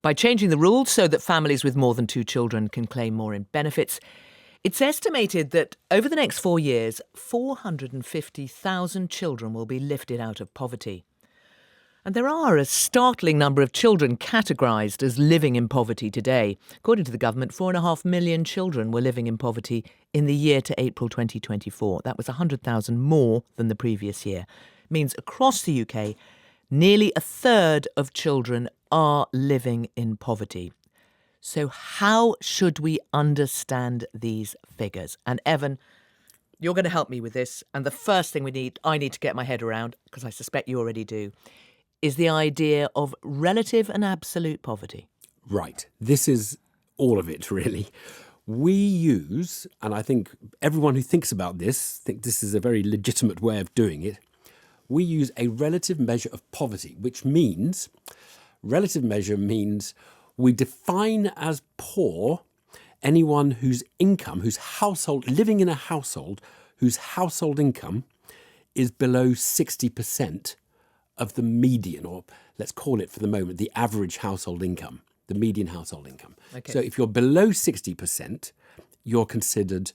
By changing the rules so that families with more than 2 children can claim more in benefits, it's estimated that over the next 4 years, 450,000 children will be lifted out of poverty. And there are a startling number of children categorised as living in poverty today. According to the government, 4.5 million children were living in poverty in the year to April 2024. That was 100,000 more than the previous year. It means across the UK, nearly a third of children are living in poverty. So how should we understand these figures? And Evan, you're going to help me with this. And the first thing I need to get my head around, because I suspect you already do, is the idea of relative and absolute poverty. Right. This is all of it, really. We use, and I think everyone who thinks about this think this is a very legitimate way of doing it, we use a relative measure of poverty, which means, relative measure means we define as poor anyone whose income, whose household, living in a household, whose household income is below 60% of the median, or let's call it for the moment, the average household income, the median household income. Okay. So if you're below 60%, you're considered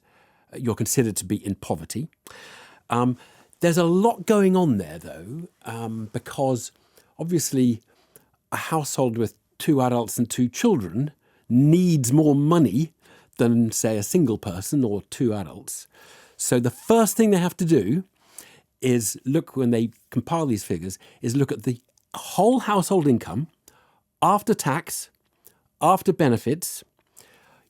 to be in poverty. There's a lot going on there, though, because obviously a household with 2 adults and 2 children needs more money than, say, a single person or 2 adults. So the first thing they have to do is look, when they compile these figures, is look at the whole household income after tax, after benefits,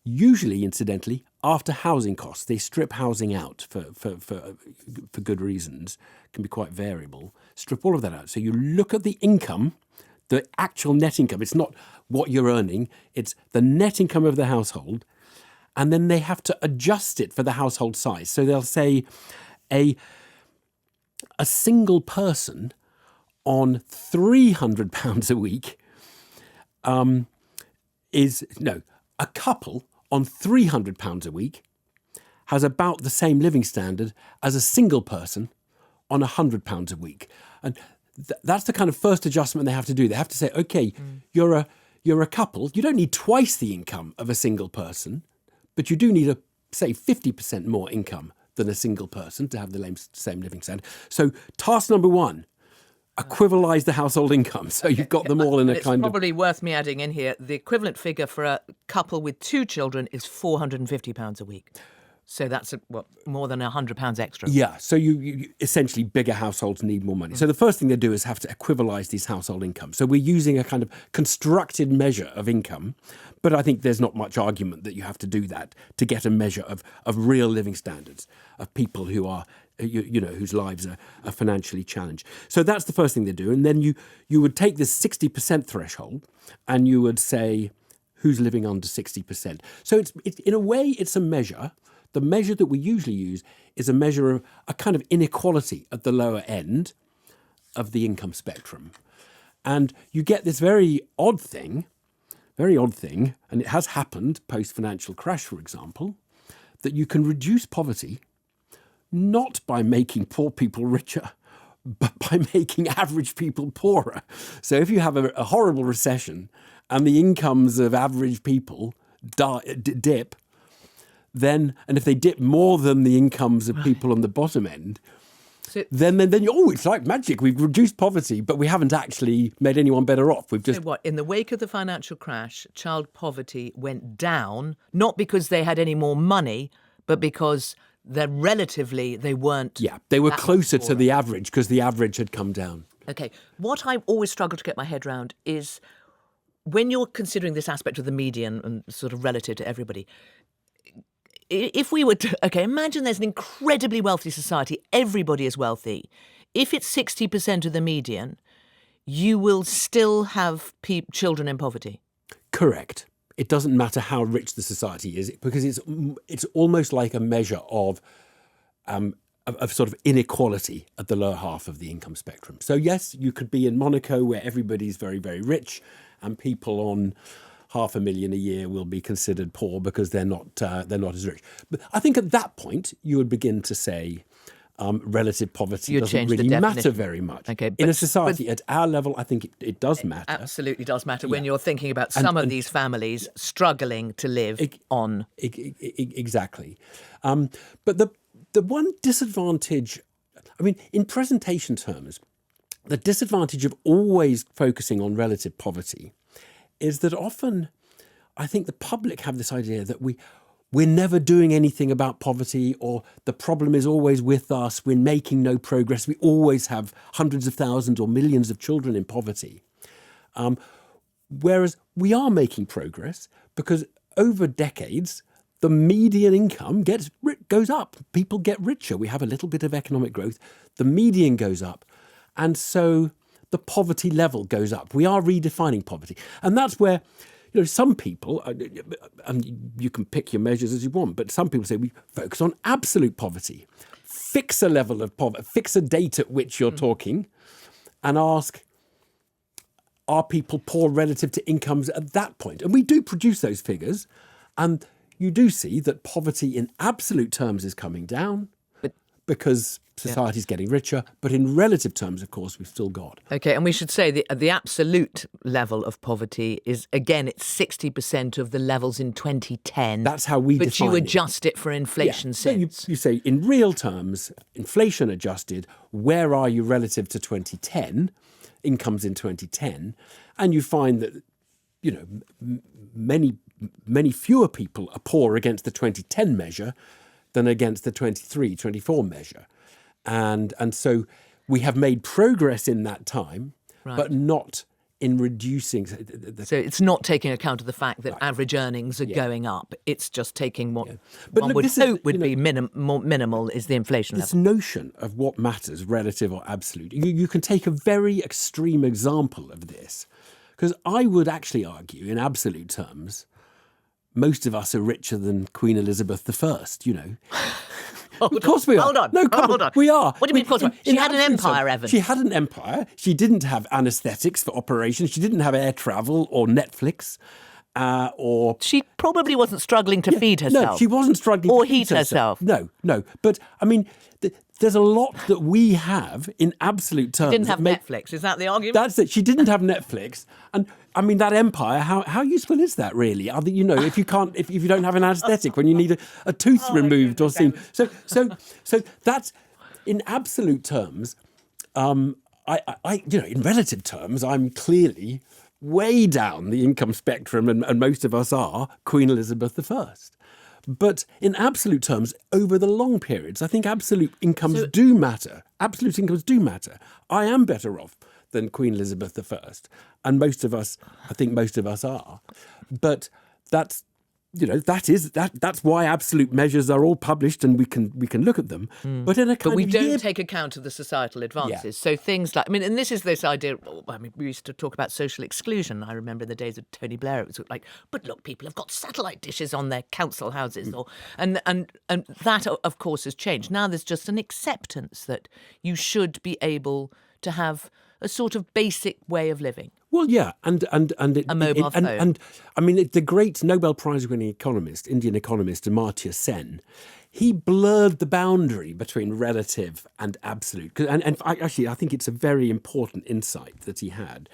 usually, incidentally, after housing costs. They strip housing out for good reasons. It can be quite variable. Strip all of that out. So you look at the income, the actual net income. It's not what you're earning. It's the net income of the household. And then they have to adjust it for the household size. So they'll say a single person on £300 a week a couple on £300 a week has about the same living standard as a single person on £100 a week. And that's the kind of first adjustment they have to do. They have to say, okay, you're a couple. You don't need twice the income of a single person, but you do need, say, 50% more income than a single person to have the same living standard. So task number 1, equivalize the household income. So you've got them all in a kind of... It's probably worth me adding in here, the equivalent figure for a couple with 2 children is £450 a week. So that's more than £100 extra. Yeah, so you essentially, bigger households need more money. So the first thing they do is have to equivalize these household incomes. So we're using a kind of constructed measure of income, but I think there's not much argument that you have to do that to get a measure of real living standards of people who are, whose lives are financially challenged. So that's the first thing they do. And then you would take this 60% threshold and you would say, who's living under 60%? So it's in a way, it's a measure. The measure that we usually use is a measure of a kind of inequality at the lower end of the income spectrum. And you get this very odd thing, and it has happened post-financial crash, for example, that you can reduce poverty not by making poor people richer, but by making average people poorer. So if you have a horrible recession and the incomes of average people dip, then, and if they dip more than the incomes of people on the bottom end, then it's like magic. We've reduced poverty, but we haven't actually made anyone better off. We've just... So what, in the wake of the financial crash, child poverty went down, not because they had any more money, but because they weren't... Yeah, they were closer to the average because the average had come down. Okay, what I always struggle to get my head around is when you're considering this aspect of the median and sort of relative to everybody... If we were to, imagine there's an incredibly wealthy society, everybody is wealthy. If it's 60% of the median, you will still have children in poverty. Correct. It doesn't matter how rich the society is, because it's almost like a measure of sort of inequality at the lower half of the income spectrum. So yes, you could be in Monaco where everybody's very, very rich and people on $500,000 a year will be considered poor because they're not as rich. But I think at that point you would begin to say, relative poverty You'd doesn't change the really matter definition. very much. Okay, In a but- society at our level, I think it does matter. Absolutely does matter when you're thinking about some of these families struggling to live on. Exactly. But the one disadvantage, I mean, in presentation terms, the disadvantage of always focusing on relative poverty is that often I think the public have this idea that we're never doing anything about poverty, or the problem is always with us, we're making no progress, we always have hundreds of thousands or millions of children in poverty. Whereas we are making progress because over decades, the median income goes up. People get richer. We have a little bit of economic growth. The median goes up. And so the poverty level goes up. We are redefining poverty. And that's where, some people, and you can pick your measures as you want, but some people say we focus on absolute poverty. Fix a level of poverty, fix a date at which you're talking, and ask, are people poor relative to incomes at that point? And we do produce those figures, and you do see that poverty in absolute terms is coming down because society's getting richer. But in relative terms, of course, we've still got. Okay, and we should say the absolute level of poverty is, again, it's 60% of the levels in 2010. That's how we define it. But you adjust it for inflation since. So you say, in real terms, inflation adjusted, where are you relative to 2010, incomes in 2010, and you find that, many fewer people are poor against the 2010 measure than against the 23-24 measure. And so we have made progress in that time, but not in reducing. So it's not taking account of the fact that average earnings are going up. It's just taking what But one look, would this is, hope would be more minimal is the inflation this level. notion of what matters, relative or absolute. You can take a very extreme example of this, because I would actually argue, in absolute terms, most of us are richer than Queen Elizabeth I, Of course we are. Hold on. No, Hold on. we are. What do you mean, of course we are? She had an empire, Evan. She had an empire. She didn't have anaesthetics for operations. She didn't have air travel or Netflix or... She probably wasn't struggling to feed herself. No, she wasn't struggling or to feed heat herself. No. But, I mean, there's a lot that we have in absolute terms. She didn't have Netflix. Is that the argument? That's it. She didn't have Netflix. And, I mean, that empire, how useful is that, really? If you can't, if you don't have an anaesthetic when you need a tooth removed or seen. So that's, in absolute terms, in relative terms, I'm clearly way down the income spectrum, and most of us are Queen Elizabeth I. But in absolute terms, over the long periods, I think absolute incomes do matter. Absolute incomes do matter. I am better off than Queen Elizabeth I, and most of us are. But that's that's why absolute measures are all published, and we can look at them. But in a kind we of don't take account of the societal advances. Yeah. So things like, and this is this idea. We used to talk about social exclusion. I remember in the days of Tony Blair, it was like, but look, people have got satellite dishes on their council houses, and that of course has changed. Now there's just an acceptance that you should be able to have a sort of basic way of living. Well, yeah, and A mobile phone. And I mean, the great Nobel Prize-winning economist, Indian economist Amartya Sen, he blurred the boundary between relative and absolute. And actually, I think it's a very important insight that he had,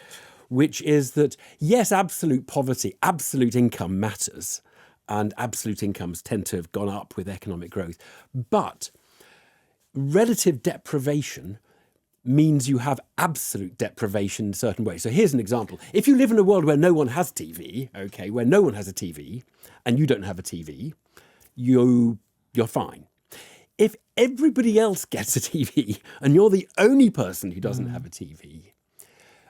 which is that, yes, absolute poverty, absolute income matters, and absolute incomes tend to have gone up with economic growth. But relative deprivation means you have absolute deprivation in certain ways. So here's an example. If you live in a world where no one has TV, where no one has a TV, and you don't have a TV, you're fine. If everybody else gets a TV and you're the only person who doesn't have a TV,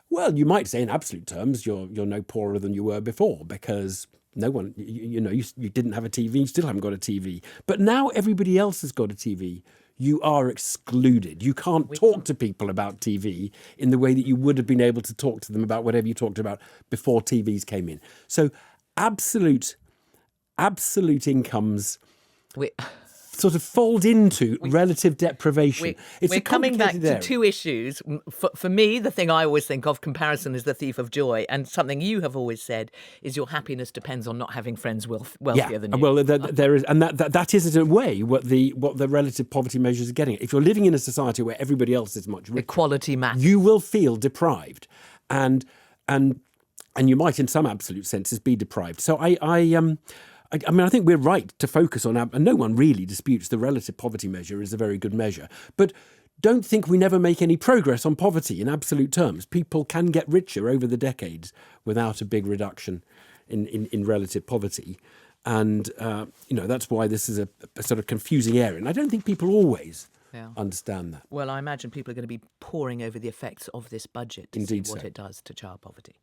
well, you might say in absolute terms you're no poorer than you were before, because no one, you didn't have a TV, you still haven't got a TV. But now everybody else has got a TV. You are excluded. You can't talk to people about TV in the way that you would have been able to talk to them about whatever you talked about before TVs came in. So absolute incomes sort of fold into relative deprivation. It's We're a coming back complicated to area. two issues. For me, the thing I always think of, comparison is the thief of joy. And something you have always said is your happiness depends on not having friends wealthier than you. Well, there is, and that is in a way what the relative poverty measures are getting at. If you're living in a society where everybody else is much richer, Equality matters. you will feel deprived, and you might, in some absolute senses, be deprived. So I mean, I think we're right to focus on, and no one really disputes the relative poverty measure is a very good measure, but don't think we never make any progress on poverty in absolute terms. People can get richer over the decades without a big reduction in relative poverty. And, that's why this is a sort of confusing area. And I don't think people always understand that. Well, I imagine people are going to be poring over the effects of this budget to Indeed see what so. it does to child poverty.